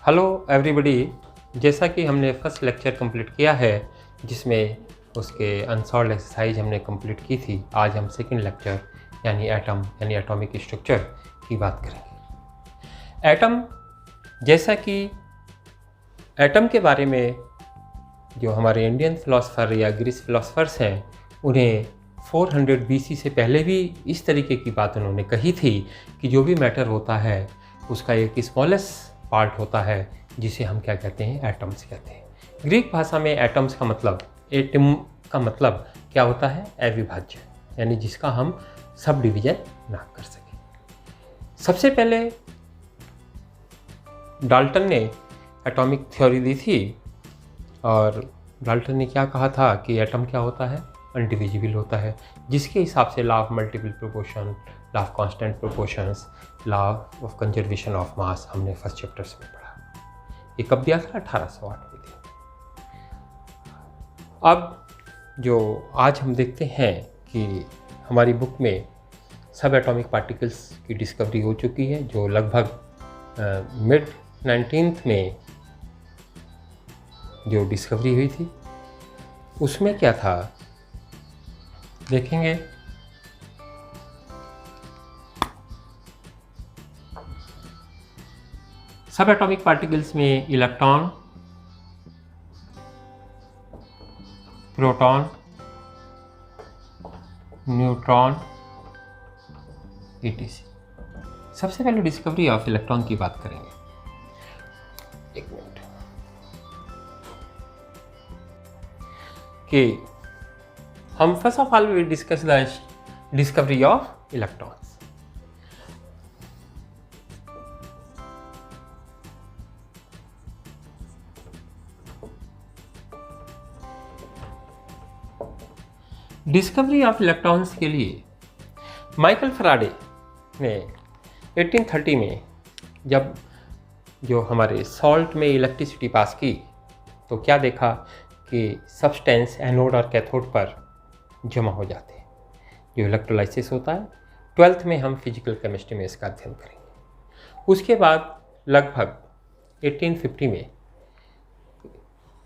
Hello everybody. जैसा कि हमने फर्स्ट लेक्चर कंप्लीट किया है जिसमें उसके अनसॉल्व्ड एक्सरसाइज हमने कंप्लीट की थी, आज हम सेकंड लेक्चर यानी एटम यानी एटॉमिक स्ट्रक्चर की बात करेंगे। एटम, जैसा कि एटम के बारे में जो हमारे इंडियन फिलोसफर या ग्रीस फिलोसफर्स हैं, उन्हें 400 BC से पहले भी इस तरीके की बात उन्होंने कही थी कि जो भी मैटर होता है उसका एक स्मॉलेस्ट पार्ट होता है जिसे हम क्या कहते हैं, एटम्स कहते हैं। ग्रीक भाषा में एटम्स का मतलब, एटम का मतलब क्या होता है, अविभाज्य, यानी जिसका हम सब डिवीजन ना कर सकें। सबसे पहले डाल्टन ने एटॉमिक थ्योरी दी थी और डाल्टन ने क्या कहा था कि एटम क्या होता है, अनडिविजिबल होता है, जिसके हिसाब से law of multiple proportion, law of constant proportions, law of conservation of mass हमने फर्स्ट चैप्टर्स में पढ़ा। ये कब दिया था? 1808 में दिया। अब जो आज हम देखते हैं कि हमारी बुक में सब एटॉमिक पार्टिकल्स की डिस्कवरी हो चुकी है, जो लगभग मिड 19th में जो डिस्कवरी हुई थी उसमें क्या था देखेंगे। सब एटॉमिक पार्टिकल्स में इलेक्ट्रॉन, प्रोटॉन, न्यूट्रॉन, etc। सबसे पहले डिस्कवरी ऑफ इलेक्ट्रॉन की बात करेंगे। एक मिनट कि हम first of all we discuss the discovery of electrons. Discovery of electrons के लिए माइकल फैराडे ने 1830 में जब जो हमारे सॉल्ट में इलेक्ट्रिसिटी पास की तो क्या देखा कि सब्सटेंस एनोड और कैथोड पर जमा हो जाते हैं, जो इलेक्ट्रोलाइसिस होता है। 12th में हम फिजिकल केमिस्ट्री में इसका अध्ययन करेंगे। उसके बाद लगभग 1850 में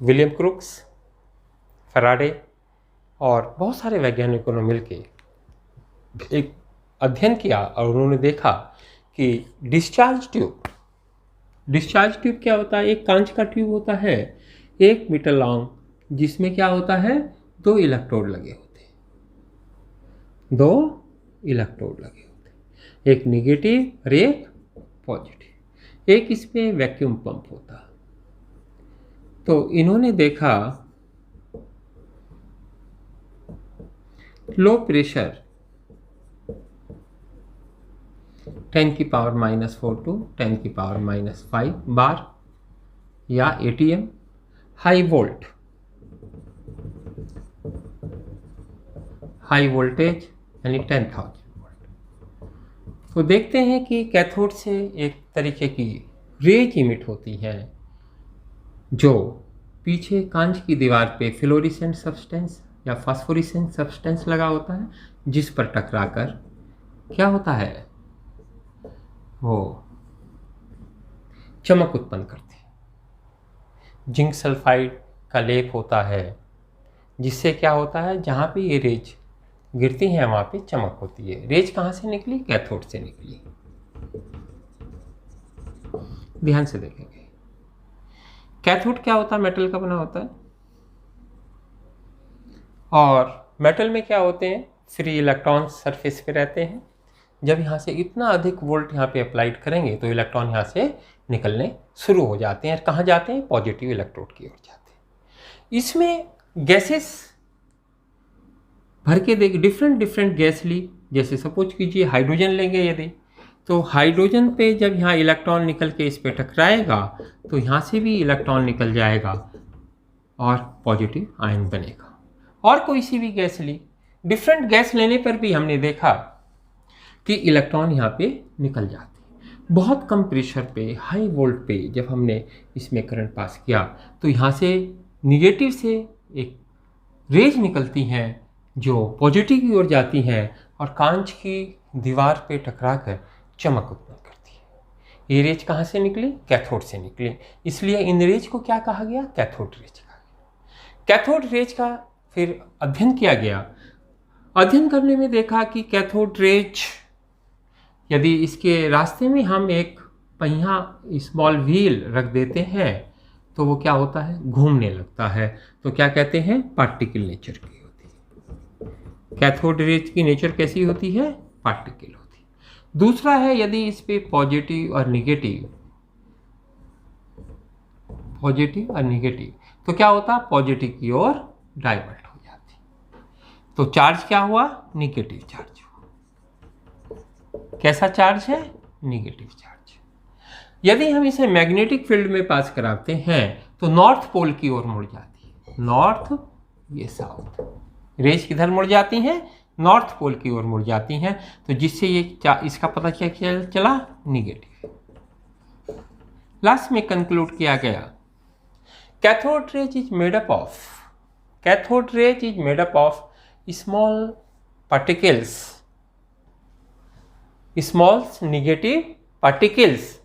विलियम क्रूक्स, फैराडे और बहुत सारे वैज्ञानिकों ने मिलकर एक अध्ययन किया और उन्होंने देखा कि डिस्चार्ज ट्यूब क्या होता है? एक कांच का ट्यूब होता है 1 मीटर लॉन्ग, जिसमें क्या होता है, 2 इलेक्ट्रोड लगे होते हैं, 2 इलेक्ट्रोड लगे होते हैं, एक नेगेटिव और एक पॉजिटिव। एक इसमें वैक्यूम पंप होता। तो इन्होंने देखा लो प्रेशर 10⁻⁻4 to 10⁻⁻5 बार या ATM, हाई वोल्टेज यानी 10,000 वोल्ट। तो देखते हैं कि कैथोड से एक तरीके की रेज इमिट होती है जो पीछे कांच की दीवार पे फ्लोरेसेंट सब्सटेंस या फास्फोरेसेंट सब्सटेंस लगा होता है, जिस पर टकराकर क्या होता है, वो चमक उत्पन्न करती है। जिंक सल्फाइड का लेप होता है, जिससे क्या होता है, जहाँ पे ये रेज गिरती हैं वहाँ पे चमक होती है। रेज कहाँ से निकली? कैथोड से निकली। ध्यान से देखेंगे। कैथोड क्या होता है? मेटल का बना होता है। और मेटल में क्या होते हैं? फ्री इलेक्ट्रॉन सरफेस पे रहते हैं। जब यहाँ से इतना अधिक वोल्ट यहाँ पे अप्लाइड करेंगे तो इलेक्ट्रॉन यहाँ से निकलने शुरू हो जाते हैं। कहाँ जाते हैं? पॉजिटिव इलेक्ट्रोड की ओर जाते हैं। इसमें गैसेस भर के देख, डिफरेंट गैस ली, जैसे सपोज कीजिए हाइड्रोजन लेंगे यदि, तो हाइड्रोजन पे जब यहाँ इलेक्ट्रॉन निकल के इस पे टकराएगा तो यहाँ से भी इलेक्ट्रॉन निकल जाएगा और पॉजिटिव आयन बनेगा। और कोई सी भी गैस ली, डिफरेंट गैस लेने पर भी हमने देखा कि इलेक्ट्रॉन यहाँ पे निकल जाते हैं। बहुत कम प्रेशर पे, हाई वोल्ट पे जब हमने इसमें करंट पास किया तो यहाँ से निगेटिव से एक रेज निकलती हैं जो पॉजिटिव की ओर जाती हैं और कांच की दीवार पे टकरा कर चमक उत्पन्न करती है। ये रेज कहाँ से निकली? कैथोड से निकली, इसलिए इन रेज को क्या कहा गया? कैथोड रेज कहा गया। कैथोड रेज का फिर अध्ययन किया गया। अध्ययन करने में देखा कि कैथोड रेज यदि इसके रास्ते में हम एक पहिया स्मॉल व्हील रख देते हैं तो वो क्या होता है? घूमने लगता है। तो क्या कहते हैं? पार्टिकल नेचर की होती है। कैथोड रेज की नेचर कैसी होती है? पार्टिकल होती है। दूसरा है यदि इस पे पॉजिटिव और निगेटिव तो क्या होता? पॉजिटिव की ओर डाइवर्ट हो जाती। तो चार्ज क्या हुआ? निगेटिव चार्ज हुआ। कैसा चार्ज है? Negative charge. यदि हम इसे मैग्नेटिक फील्ड में पास कराते हैं तो नॉर्थ पोल की ओर मुड़ जाती है। नॉर्थ, ये साउथ। रेज किधर मुड़ जाती हैं? नॉर्थ पोल की ओर मुड़ जाती हैं। तो जिससे ये इसका पता क्या चला? निगेटिव। लास्ट में कंक्लूड किया गया, cathode rays is made up of small particles, small negative particles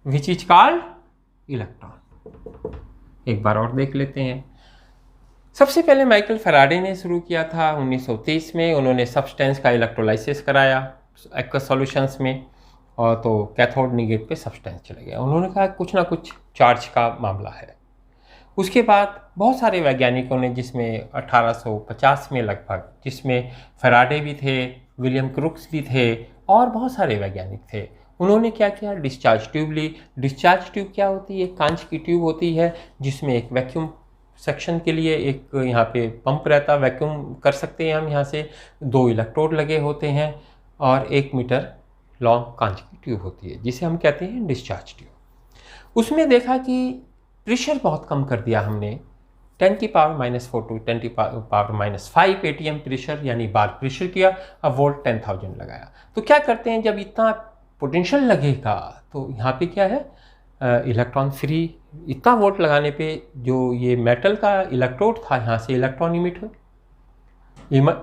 which is called electron. एक बार और देख लेते हैं। सबसे पहले माइकल फैराडे ने शुरू किया था 1930 में। उन्होंने सब्सटेंस का इलेक्ट्रोलाइसिस कराया एक्वस सॉल्यूशंस में, और तो कैथोड निगेट पे सब्सटेंस चले गया। उन्होंने कहा कुछ ना कुछ चार्ज का मामला है। उसके बाद बहुत सारे वैज्ञानिकों ने, जिसमें 1850 में लगभग, जिसमें फैराडे भी थे, विलियम क्रुक्स भी थे और बहुत सारे वैज्ञानिक थे, उन्होंने क्या किया? डिस्चार्ज ट्यूब ली। डिस्चार्ज ट्यूब क्या होती है? कांच की ट्यूब होती है जिसमें एक वैक्यूम सेक्शन के लिए एक यहाँ पे पंप रहता है, वैक्यूम कर सकते हैं हम यहाँ से। 2 इलेक्ट्रोड लगे होते हैं और 1 मीटर लॉन्ग कांच की ट्यूब होती है जिसे हम कहते हैं डिस्चार्ज ट्यूब। उसमें देखा कि प्रेशर बहुत कम कर दिया हमने, 10⁻⁻⁴ टू 10⁻⁵ एटीएम प्रेशर यानी बार प्रेशर किया। अब वोल्ट 10,000 लगाया। तो क्या करते हैं, जब इतना पोटेंशियल लगेगा तो यहाँ पे क्या है? Electron free. इतना वोल्ट लगाने पे जो ये मेटल का इलेक्ट्रोड था, यहाँ से इलेक्ट्रॉन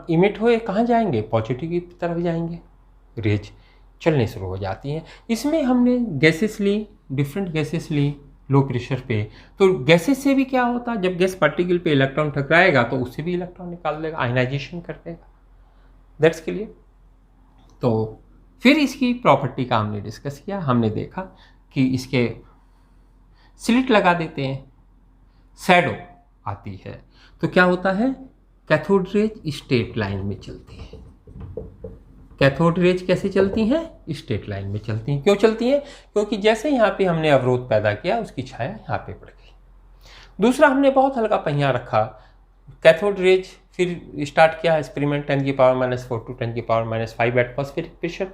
इमिट हुए कहाँ जाएंगे? पॉजिटिव की तरफ जाएंगे। रेज चलने शुरू हो जाती हैं। इसमें हमने गैसेस ली, डिफरेंट गैसेस ली लो प्रेशर पे। तो गैसेस से भी क्या होता है? जब गैस पार्टिकल पे इलेक्ट्रॉन टकराएगा तो उससे भी इलेक्ट्रॉन निकाल देगा, आयनाइजेशन कर देगा। That's clear. तो फिर इसकी प्रॉपर्टी का हमने डिस्कस किया। हमने देखा कि इसके स्लिट लगा देते हैं, शैडो आती है, तो क्या होता है? कैथोड रेज स्ट्रेट लाइन में चलती है। कैथोड रेज कैसे चलती हैं? स्ट्रेट लाइन में चलती हैं। क्यों चलती हैं? क्योंकि जैसे यहाँ पे हमने अवरोध पैदा किया, उसकी छाया यहाँ पे पड़ गई। दूसरा, हमने बहुत हल्का पहिया रखा। कैथोड रेज फिर स्टार्ट किया एक्सपेरिमेंट 10⁻⁴ टू 10⁻⁵ एटमॉस्फेरिक प्रेशर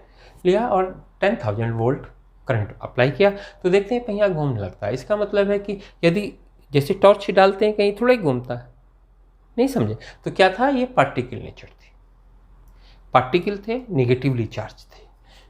लिया और 10,000 वोल्ट करंट अप्लाई किया। तो देखते हैं पहिया घूमने लगता है। इसका मतलब है कि यदि जैसे टॉर्च डालते हैं कहीं, थोड़ा ही घूमता है, नहीं समझे? तो क्या था? ये पार्टिकल नेचर थी। पार्टिकल थे, निगेटिवली चार्ज थे।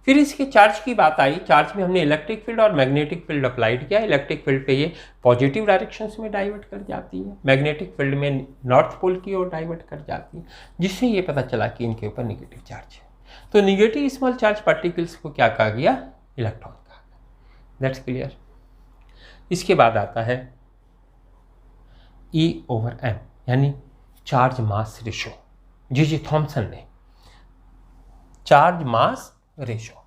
फिर इसके चार्ज की बात आई। चार्ज में हमने इलेक्ट्रिक फील्ड और मैग्नेटिक फील्ड अप्लाइड किया। इलेक्ट्रिक फील्ड पे ये पॉजिटिव डायरेक्शंस में डाइवर्ट कर जाती है, मैग्नेटिक फील्ड में नॉर्थ पोल की ओर डाइवर्ट कर जाती है, जिससे ये पता चला कि इनके ऊपर निगेटिव चार्ज है। तो निगेटिव स्मॉल चार्ज पार्टिकल्स को क्या कहा गया? इलेक्ट्रॉन कहा गया। That's clear. इसके बाद आता है E/m यानी चार्ज मास रेशो। जी थॉमसन ने चार्ज मास रेशो।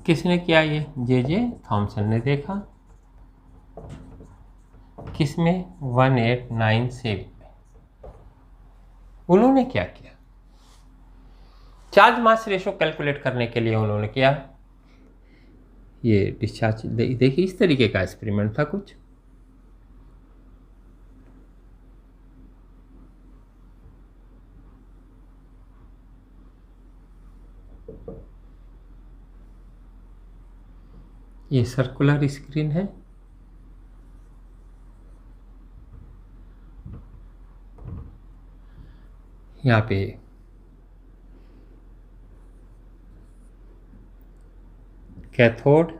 किसने किया? ये जे थॉमसन ने देखा। किसमें? 1897 में। उन्होंने क्या किया? चार्ज मास रेशो कैलकुलेट करने के लिए उन्होंने किया ये डिस्चार्ज। देखिए इस तरीके का एक्सपेरिमेंट था कुछ। ये सर्कुलर स्क्रीन है। यहाँ पे कैथोड,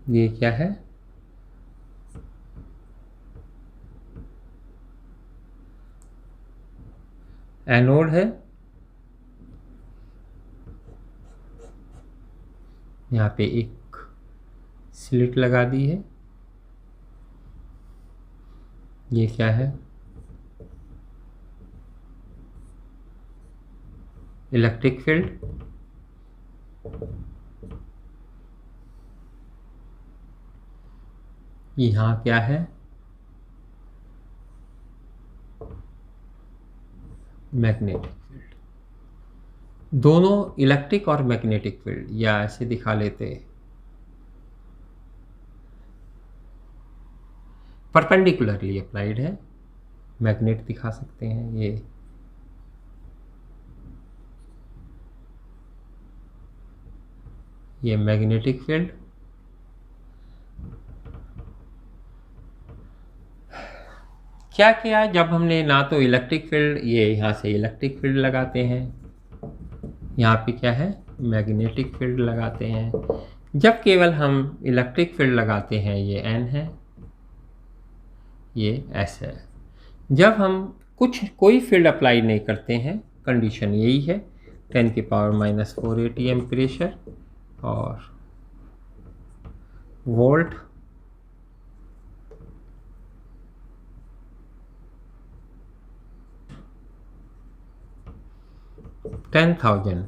ये क्या है, एनोड है, यहाँ पे एक स्लिट लगा दी है, ये क्या है, इलेक्ट्रिक फील्ड, यहाँ क्या है, मैग्नेटिक फील्ड। दोनों इलेक्ट्रिक और मैग्नेटिक फील्ड, या ऐसे दिखा लेते, परपेंडिकुलरली अप्लाइड है। मैग्नेट दिखा सकते हैं, ये मैग्नेटिक फील्ड, क्या किया जब हमने ना तो इलेक्ट्रिक फील्ड, ये यहाँ से इलेक्ट्रिक फील्ड लगाते हैं, यहाँ पे क्या है, मैग्नेटिक फील्ड लगाते हैं। जब केवल हम इलेक्ट्रिक फील्ड लगाते हैं, ये N है, ये S है। जब हम कोई फील्ड अप्लाई नहीं करते हैं, कंडीशन यही है, 10⁻⁻4 ATM प्रेशर और वोल्ट, $10,000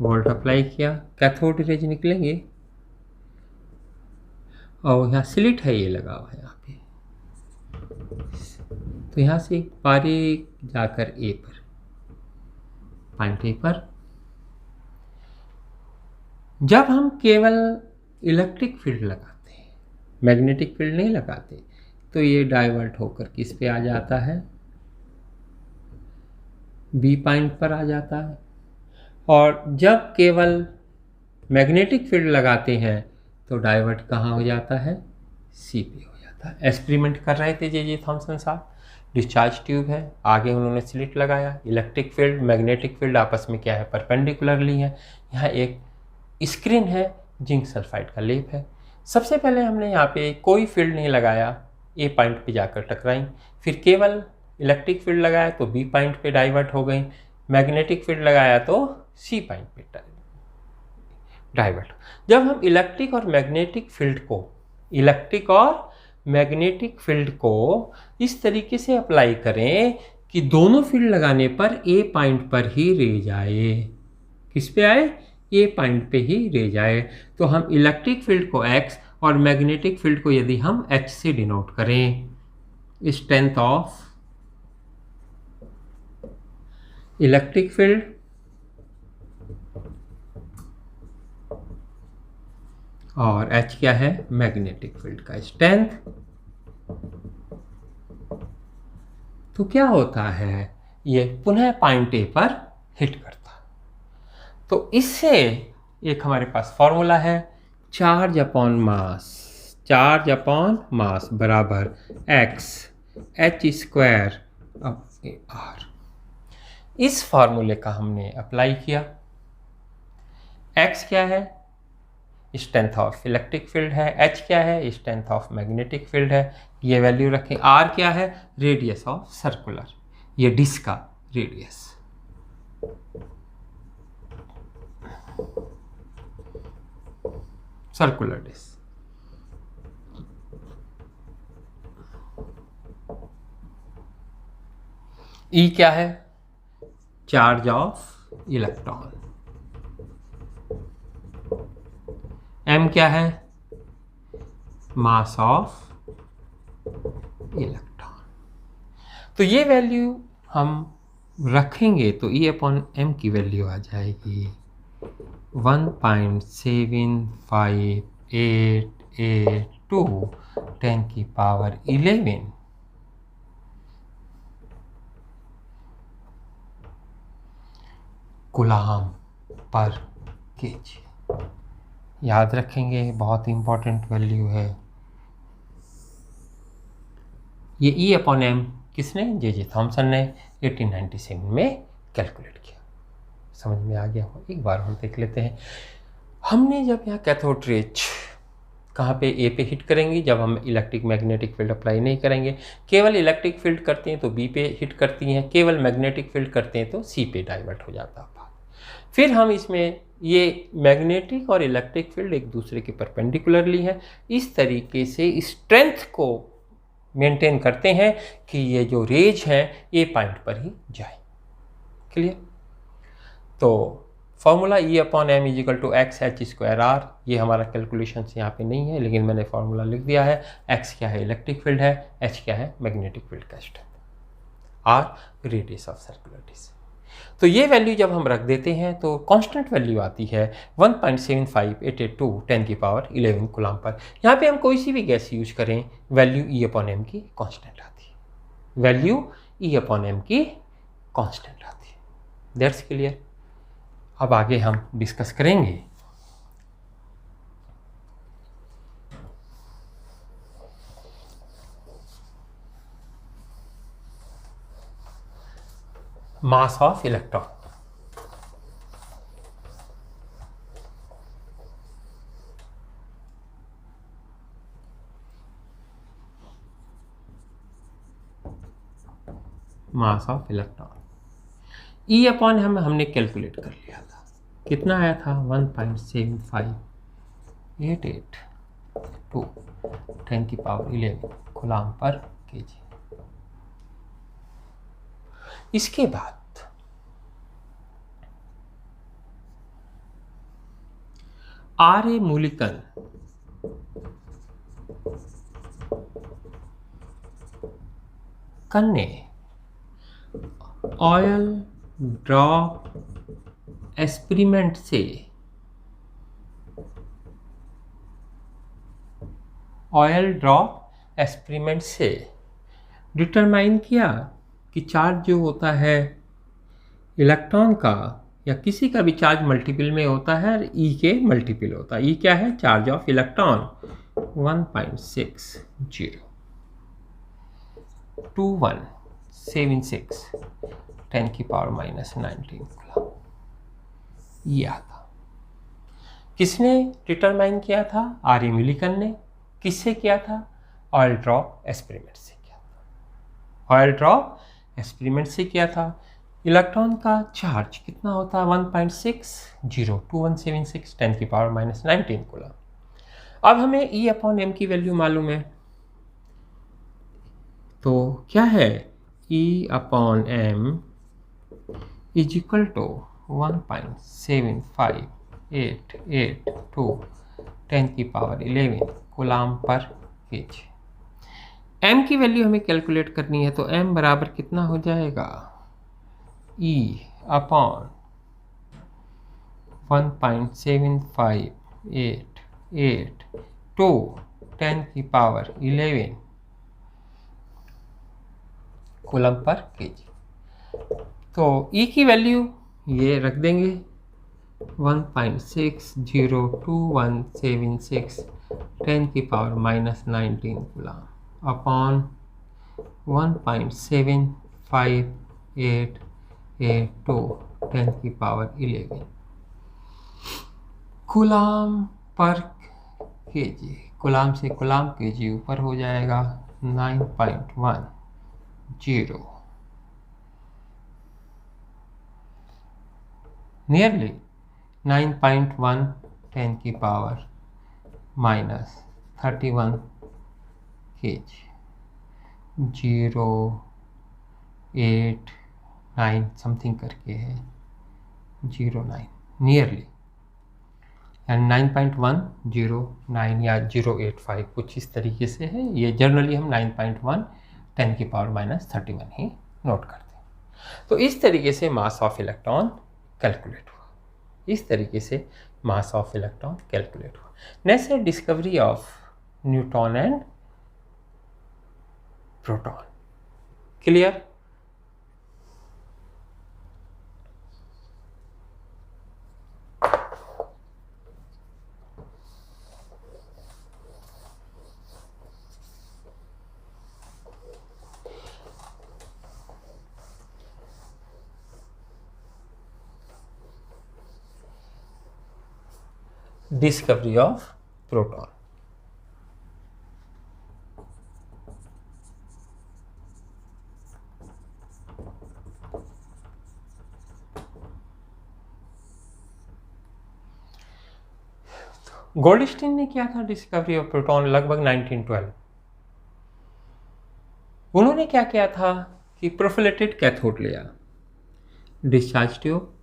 वोल्ट अप्लाई किया, कैथोड रेज निकलेंगे, और यहाँ स्लिट है, ये लगा हुआ है यहाँ पे, तो यहाँ से बारीक जाकर ए पर, पॉइंट ए पर, जब हम केवल इलेक्ट्रिक फील्ड लगाते हैं, मैग्नेटिक फील्ड नहीं लगाते, तो ये डाइवर्ट होकर किस पे आ जाता है, बी पॉइंट पर आ जाता है। और जब केवल मैग्नेटिक फील्ड लगाते हैं तो डाइवर्ट कहाँ हो जाता है, सी पे हो जाता है। एक्सपेरिमेंट कर रहे थे जे थॉमसन साहब, डिस्चार्ज ट्यूब है, आगे उन्होंने स्लिट लगाया, इलेक्ट्रिक फील्ड मैग्नेटिक फील्ड आपस में क्या है, परपेंडिकुलरली है। यहाँ एक स्क्रीन है, जिंक सल्फाइड का लेप है। सबसे पहले हमने यहाँ पे कोई फील्ड नहीं लगाया, ए पॉइंट पे जाकर टकराई, फिर केवल इलेक्ट्रिक फील्ड लगाया तो बी पॉइंट पे डाइवर्ट हो गई, मैग्नेटिक फील्ड लगाया तो सी पॉइंट पे डाइवर्ट। जब हम इलेक्ट्रिक और मैग्नेटिक फील्ड को इस तरीके से अप्लाई करें कि दोनों फील्ड लगाने पर ए पॉइंट पर ही रे जाए, किस पे आए, ए पॉइंट पे ही रे जाए, तो हम इलेक्ट्रिक फील्ड को x और मैग्नेटिक फील्ड को यदि हम h से डिनोट करें, स्ट्रेंथ ऑफ इलेक्ट्रिक फील्ड और H क्या है, मैग्नेटिक फील्ड का स्ट्रेंथ, तो क्या होता है, ये पुनः पॉइंट ए पर हिट करता। तो इससे एक हमारे पास फॉर्मूला है, चार्ज अपॉन मास बराबर x h² अब r। इस फॉर्मूले का हमने अप्लाई किया। x क्या है, स्ट्रेंथ ऑफ इलेक्ट्रिक फील्ड है, h क्या है, स्ट्रेंथ ऑफ मैग्नेटिक फील्ड है, ये वैल्यू रखें। r क्या है, रेडियस ऑफ सर्कुलर, ये डिस्क का रेडियस। Circular disk. E क्या है, चार्ज ऑफ इलेक्ट्रॉन। M क्या है, मास ऑफ इलेक्ट्रॉन। तो ये वैल्यू हम रखेंगे तो E अपॉन M की वैल्यू आ जाएगी 1.758882 10⁻11 कूलाम पर केजी। याद रखेंगे, बहुत इंपॉर्टेंट वैल्यू है। ये E अपॉन M किसने, जे थॉमसन ने 1897 में कैलकुलेट किया। समझ में आ गया हो, एक बार हम देख लेते हैं। हमने जब यहाँ कैथोड रेज कहाँ पे ए पे हिट करेंगी, जब हम इलेक्ट्रिक मैग्नेटिक फील्ड अप्लाई नहीं करेंगे, केवल इलेक्ट्रिक फील्ड करते हैं तो बी पे हिट करती हैं, केवल मैग्नेटिक फील्ड करते हैं तो सी पे डाइवर्ट हो जाता है। फिर हम इसमें ये मैग्नेटिक और इलेक्ट्रिक फील्ड एक दूसरे के परपेंडिकुलरली है, इस तरीके से स्ट्रेंथ को मेंटेन करते हैं कि ये जो रेज है ये पॉइंट पर ही जाए। क्लियर? तो फॉर्मूला E/m=x(h²r), ये हमारा कैलकुलेशन यहाँ पे नहीं है, लेकिन मैंने फॉर्मूला लिख दिया है। x क्या है? इलेक्ट्रिक फील्ड है। h क्या है? मैग्नेटिक फील्ड का strength. r radius of circular disk. तो ये वैल्यू जब हम रख देते हैं तो कांस्टेंट वैल्यू आती है 1.75882 × 10⁻11 कूलम पर। यहाँ पे हम कोई सी भी गैस यूज करें, वैल्यू E/m की कांस्टेंट आती है, वैल्यू E/m की कांस्टेंट आती है। That's clear? अब आगे हम डिस्कस करेंगे mass of electron. Mass of electron E/m हमने कैलकुलेट कर लिया था, कितना आया था? 1.7588 × 10⁻11 कूलम पर केजी। इसके बाद आर्य मूलिकन ने ऑयल ड्रॉप एक्सपेरिमेंट से डिटरमाइन किया कि चार्ज जो होता है इलेक्ट्रॉन का या किसी का भी चार्ज मल्टीपल में होता है, ई के मल्टीपल होता है। ई क्या है? Charge of electron 1.602176 10⁻⁻19 coulomb. ये आता किसने डिटरमाइन किया था? आर्य मूलिकन ने। किससे किया था? ऑयल ड्रॉप एक्सपेरिमेंट से किया था। ऑयल ड्रॉप एक्सपेरिमेंट से किया था। इलेक्ट्रॉन का चार्ज कितना होता है? 1.602176 10⁻⁻19 कूलम। अब हमें E/m की वैल्यू मालूम है, तो क्या है? E/m = 1.7588 10⁻11 coulomb per KG. m की वैल्यू हमें कैलकुलेट करनी है, तो m बराबर कितना हो जाएगा? E/1.7588 10⁻11 coulomb per KG. तो E की वैल्यू ये रख देंगे 1.602176 10⁻⁻19 coulomb upon 1.7588 10⁻11 coulomb per KG. Coulomb से कूलम केजी ऊपर हो जाएगा 9.10 नियरली 9.1 10⁻31 केजी 089 समथिंग करके है 09 नियरली, एंड 9.109 या 085 कुछ इस तरीके से है। ये जनरली हम 9.1 10⁻31 ही नोट करते हैं। तो इस तरीके से मास ऑफ इलेक्ट्रॉन कैलकुलेट हुआ। इस तरीके से मास ऑफ इलेक्ट्रॉन कैलकुलेट हुआ। नेक्स्ट है discovery of neutron and proton. Clear? Discovery of proton. Goldstein ने किया था डिस्कवरी ऑफ प्रोटॉन लगभग 1912। उन्होंने क्या किया था कि प्रोफिलेटेड कैथोड लिया, डिस्चार्ज ट्यूब,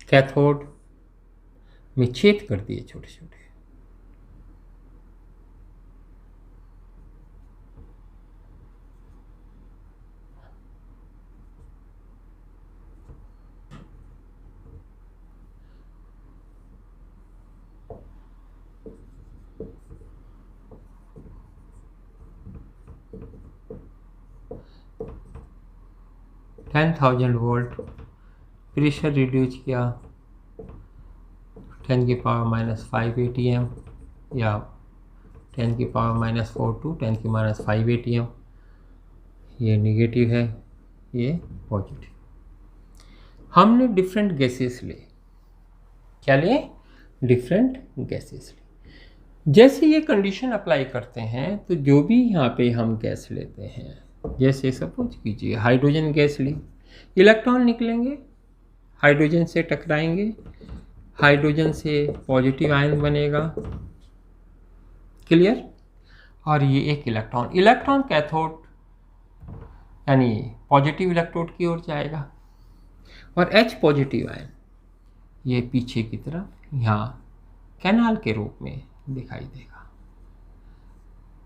कैथोड में छेद कर दिए छोटे छोटे, $10,000 प्रेशर रिड्यूस किया 10⁻⁵ ATM या 10⁻⁴ टू 10⁻⁵ ATM। ये निगेटिव है, ये पॉजिटिव। हमने डिफरेंट गैसेस ले, क्या लिए? डिफरेंट गैसेस ले। जैसे ये कंडीशन अप्लाई करते हैं तो जो भी यहाँ पे हम गैस लेते हैं, जैसे सपोज कीजिए हाइड्रोजन गैस ली, इलेक्ट्रॉन निकलेंगे, हाइड्रोजन से टकराएंगे, हाइड्रोजन से पॉजिटिव आयन बनेगा, क्लियर। और ये एक इलेक्ट्रॉन कैथोड यानी पॉजिटिव इलेक्ट्रोड की ओर जाएगा, और H पॉजिटिव आयन ये पीछे की तरफ यहाँ कैनाल के रूप में दिखाई देगा,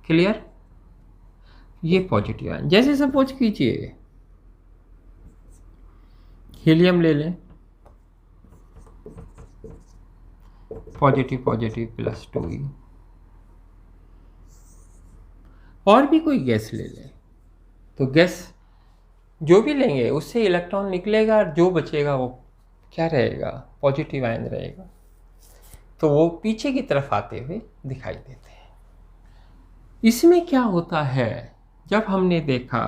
क्लियर। ये पॉजिटिव आयन, जैसे सपोज कीजिए हीलियम ले लें, पॉजिटिव +2E, और भी कोई गैस ले लें, तो गैस जो भी लेंगे उससे इलेक्ट्रॉन निकलेगा और जो बचेगा वो क्या रहेगा? पॉजिटिव आयन रहेगा। तो वो पीछे की तरफ आते हुए दिखाई देते हैं। इसमें क्या होता है, जब हमने देखा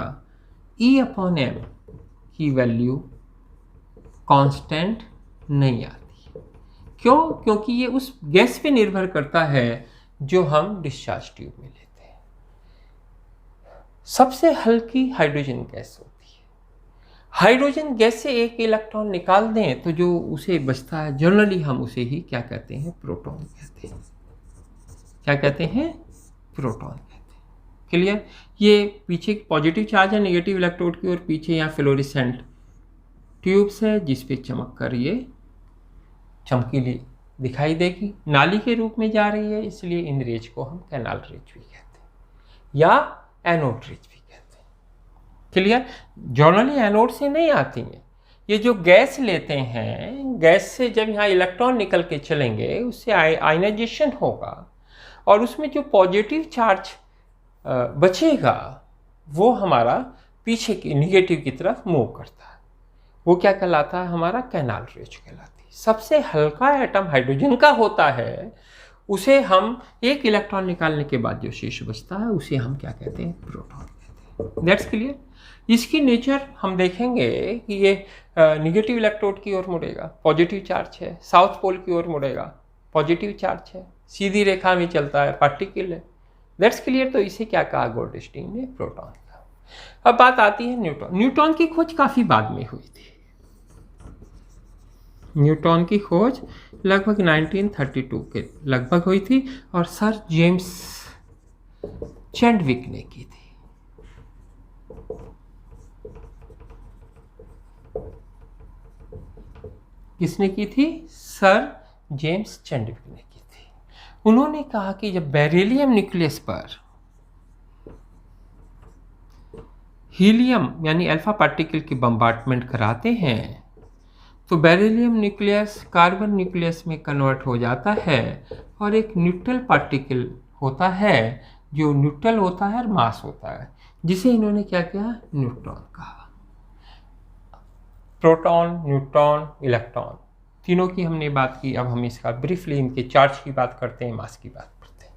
E/m की वैल्यू कांस्टेंट नहीं आती। क्यों? क्योंकि ये उस गैस पे निर्भर करता है जो हम डिस्चार्ज ट्यूब में लेते हैं। सबसे हल्की हाइड्रोजन गैस होती है। हाइड्रोजन गैस से एक इलेक्ट्रॉन निकाल दें तो जो उसे बचता है, जनरली हम उसे ही क्या कहते हैं? प्रोटॉन कहते हैं। क्या कहते हैं? प्रोटॉन कहते हैं, क्लियर। ये पीछे पॉजिटिव चार्ज है नेगेटिव इलेक्ट्रोड की, और पीछे यहाँ फ्लोरेसेंट ट्यूब्स है जिस पे चमक कर ये चमकीली दिखाई देगी, नाली के रूप में जा रही है, इसलिए इन रेज को हम कैनाल रेज भी कहते हैं या एनोड रेज भी कहते हैं, क्लियर। जनरली एनोड से नहीं आती हैं। ये जो गैस लेते हैं, गैस से जब यहाँ इलेक्ट्रॉन निकल के चलेंगे उससे आयनाइजेशन होगा, और उसमें जो पॉजिटिव चार्ज बचेगा वो हमारा पीछे की निगेटिव की तरफ मूव करता है। वो क्या कहलाता है? हमारा कैनाल रेज कहलाती है। सबसे हल्का एटम हाइड्रोजन का होता है, उसे हम एक इलेक्ट्रॉन निकालने के बाद जो शेष बचता है उसे हम क्या कहते हैं? प्रोटॉन कहते हैं। That's clear. इसकी नेचर हम देखेंगे कि ये निगेटिव इलेक्ट्रोड की ओर मुड़ेगा, पॉजिटिव चार्ज है, साउथ पोल की ओर मुड़ेगा, पॉजिटिव चार्ज है, सीधी रेखा में चलता है, पार्टिकल है। That's clear. तो इसे क्या कहा गोल्डस्टीन ने? प्रोटॉन का। अब बात आती है न्यूट्रॉन। न्यूट्रॉन की खोज काफ़ी बाद में हुई थी। न्यूट्रॉन की खोज लगभग 1932 के लगभग हुई थी, और सर जेम्स चैडविक ने की थी। किसने की थी? सर जेम्स चैडविक ने की थी। उन्होंने कहा कि जब बेरिलियम न्यूक्लियस पर हीलियम यानी अल्फा पार्टिकल की बम्बार्टमेंट कराते हैं तो बेरिलियम न्यूक्लियस कार्बन न्यूक्लियस में कन्वर्ट हो जाता है, और एक न्यूट्रल पार्टिकल होता है जो न्यूट्रल होता है और मास होता है, जिसे इन्होंने क्या किया? न्यूट्रॉन कहा। प्रोटॉन, न्यूट्रॉन, इलेक्ट्रॉन तीनों की हमने बात की। अब हम इसका ब्रीफली इनके चार्ज की बात करते हैं, मास की बात करते हैं।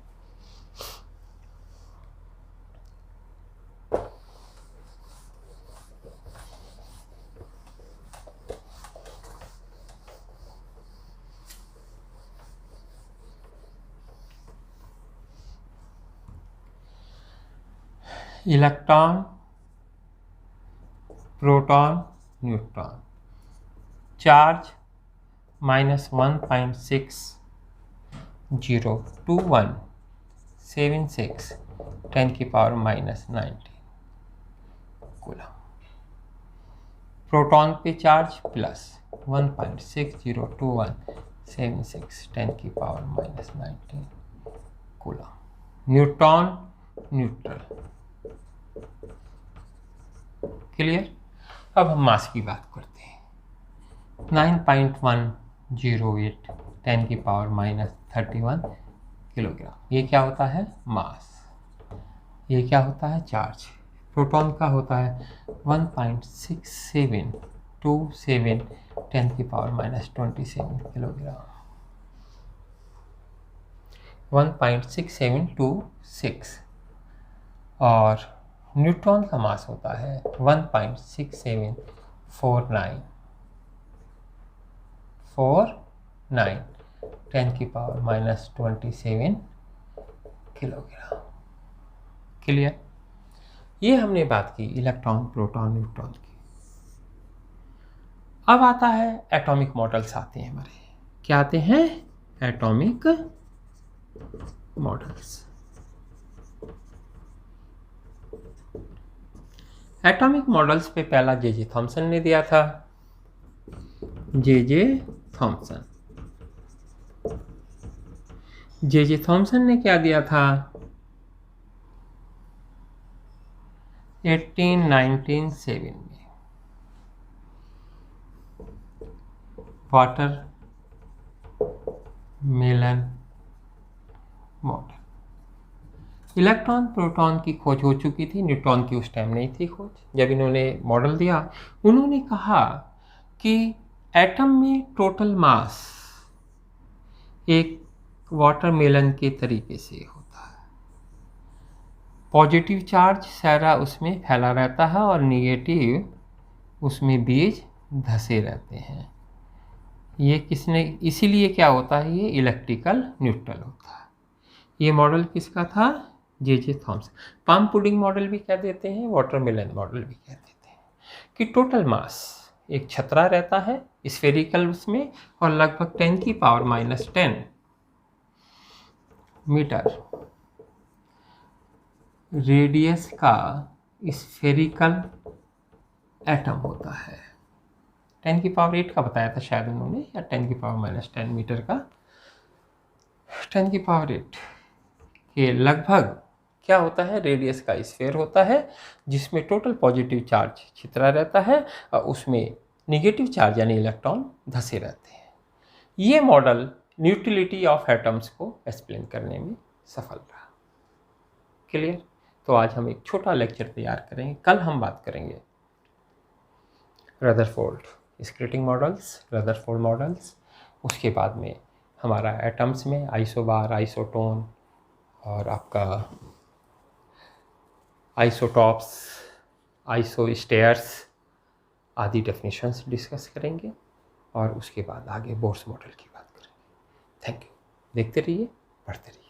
Electron, proton, neutron, charge -1.602176 10⁻⁻⁹ coulomb. Proton पे charge plus 1.602176 10⁻⁻⁹ coulomb. Neutron neutral. Clear. अब हम मास की बात करते हैं। 9.108 10⁻31 किलोग्राम। ये क्या होता है? मास। ये क्या होता है? चार्ज। प्रोटॉन का होता है 1.6727 10⁻27 किलोग्राम। 1.6726। और न्यूट्रॉन का मास होता है 1.6749 10⁻27 किलोग्राम। क्लियर। ये हमने बात की इलेक्ट्रॉन, प्रोटॉन, न्यूट्रॉन की। अब आता है एटॉमिक मॉडल्स आते हैं हमारे। क्या आते हैं? Atomic models. एटॉमिक मॉडल्स पे पहला जे थॉम्सन ने दिया था। जे थॉम्सन ने क्या दिया था? 1897 में watermelon model. Electron, proton की खोज हो चुकी थी, न्यूट्रॉन की उस टाइम नहीं थी खोज। जब इन्होंने मॉडल दिया, उन्होंने कहा कि एटम में टोटल मास एक वाटरमेलन के तरीके से होता है। पॉजिटिव चार्ज सारा उसमें फैला रहता है और नेगेटिव उसमें बीज धसे रहते हैं। ये किसने, इसीलिए क्या होता है? ये इलेक्ट्रिकल न्यूट्रल होता है। ये मॉडल किसका था? J Thomson. Palm pudding model भी कह देते हैं, वाटरमेलन मॉडल भी कह देते हैं, कि टोटल मास एक छतरा रहता है स्फेरिकल उसमें, और लगभग 10⁻⁻10 मीटर रेडियस का स्फेरिकल एटम होता है। 10⁸ का बताया था शायद उन्होंने, या 10⁻⁻10 मीटर का 10⁸ के लगभग क्या होता है? रेडियस का स्फेयर होता है, जिसमें टोटल पॉजिटिव चार्ज छितरा रहता है और उसमें नेगेटिव चार्ज यानी इलेक्ट्रॉन धसे रहते हैं। ये मॉडल न्यूट्रलिटी ऑफ एटम्स को एक्सप्लेन करने में सफल रहा। क्लियर। तो आज हम एक छोटा लेक्चर तैयार करेंगे। कल हम बात करेंगे Rutherford splitting models, Rutherford models. उसके बाद में हमारा एटम्स में आइसोबार, आइसोटोन और आपका आइसोटॉप्स, आइसोस्टेयर्स आदि डेफिनेशंस डिस्कस करेंगे, और उसके बाद आगे बोर्स मॉडल की बात करेंगे। Thank you. देखते रहिए, पढ़ते रहिए।